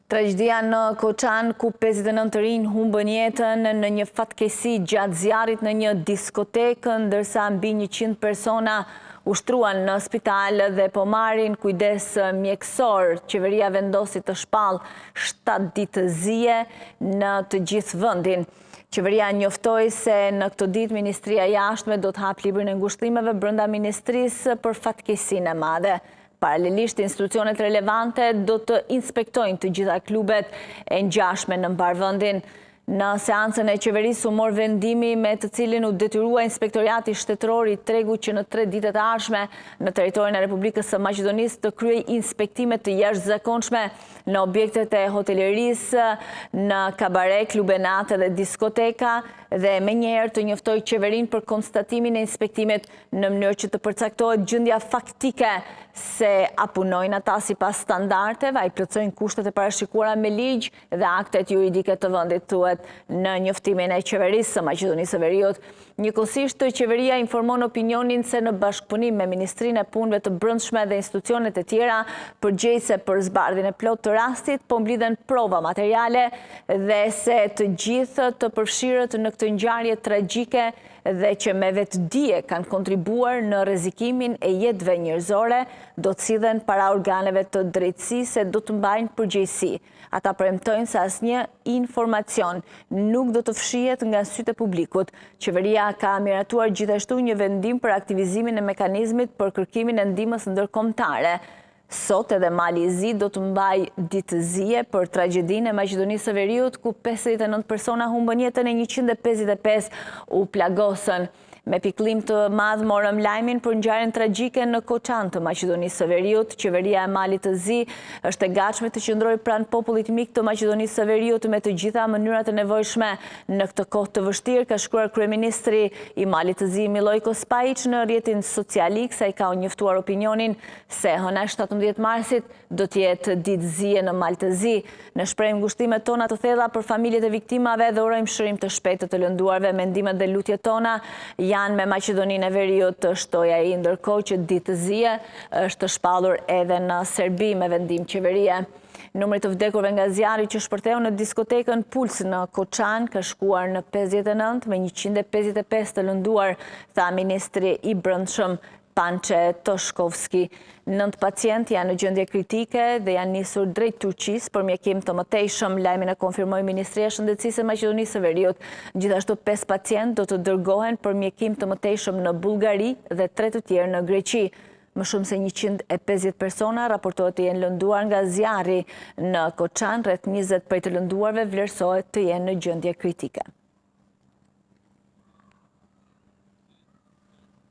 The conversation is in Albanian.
Tragjedia në Koçan, ku 59 të rinj humbën jetën në një fatkeqësi gjatë zjarrit në një diskotekë, ndërsa mbi 100 persona ushtruan në spital dhe po marrin kujdes mjekësor. Qeveria vendosi të shpallë 7 ditë zije në të gjithë vendin. Qeveria njoftoi se në këtë ditë Ministria e Jashtme do të hapë librin e ngushëllimeve brenda ministrisë për fatkeqësinë e madhe. Paralelisht, institucionet relevante do të inspektojnë të gjitha klubet e ngjashme në mbarvendin. Në seancën e qeverisë u mor vendimi me të cilin u detyrua Inspektoriati Shtetëror i Tregut që në 3 ditët e ardhshme në territorin e Republikës së Maqedonisë të kryej inspektime të jashtëzakonshme në objektet e hotelerisë, në kabare, klube natë dhe diskoteka, dhe menjëherë të njoftoi qeverinë për konstatimin e inspektimit në mënyrë që të përcaktohet gjendja faktike se a punojnë ata sipas standardeve, a i plotësojnë kushtet e parashikuara me ligj dhe aktet juridike të vendit, thuhet në njoftimin e qeverisë së Maqedonisë së Veriut. Njëkohësisht, qeveria informon opinionin se në bashkëpunim me Ministrinë e Punëve të Brendshme dhe institucionet e tjera përgjegjëse për zbardhjen e plotë të rastit, po mblidhen prova materiale dhe se të gjithë të përfshirët në këtë ngjarje tragjike dhe që me vetdije kanë kontribuar në rrezikimin e jetëve njerëzore, do të sillen para organeve të drejtësisë se do të mbajnë përgjegjësi. Ata premtojnë se asnjë informacion nuk do të fshihet nga sytë e publikut. Qeveria ka miratuar gjithashtu një vendim për aktivizimin e mekanizmit për kërkimin e ndihmës ndërkombëtare. Sot edhe Mali i Zi do të mbaj ditë zije për tragjedinë e Maqedonisë së Veriut, ku 59 persona humbën jetën e 155 u plagosën. Me pikëllim të madh morëm lajmin për ngjarjen tragjike në Koçan të Maqedonisë së Veriut. Qeveria e Malit të Zi është e gatshme të qëndrojë pranë popullit mik të Maqedonisë së Veriut me të gjitha mënyrat e nevojshme në këtë kohë të vështirë, ka shkruar kryeministri i Malit të Zi Milojko Spajić në rrjetin social X, ai ka njoftuar opinionin se hëna 17 marsit do të jetë ditë zije në Mal të Zi. Ne shprehim ngushtimet tona të thella për familjet e viktimave dhe urojmë shërim të shpejtë të lënduarve. Mendimet dhe lutjet tona janë me Maqedoninë e Veriut, të shtoja i, ndërkohë që ditë zije është shpallur edhe në Serbi me vendim qeverie. Numri të vdekurve nga zjarri që shpërtheu në diskotekën Puls në Koçan ka shkuar në 59 me 155 të lënduar, tha ministri i Brendshëm Pançe Toshkovski. 9 pacientë janë në gjendje kritike dhe janë nisur drejt Turqisë për mjekim të mëtejshëm, lajmin e konfirmoi Ministria e Shëndetësisë e Maqedonisë së Veriut. Gjithashtu 5 pacientë do të dërgohen për mjekim të mëtejshëm në Bullgari dhe 3 të tjerë në Greqi. Më shumë se 150 persona raportohet të jenë lënduar nga zjarri në Koçan, rreth 20 prej të lënduarve vlerësohet të jenë në gjendje kritike.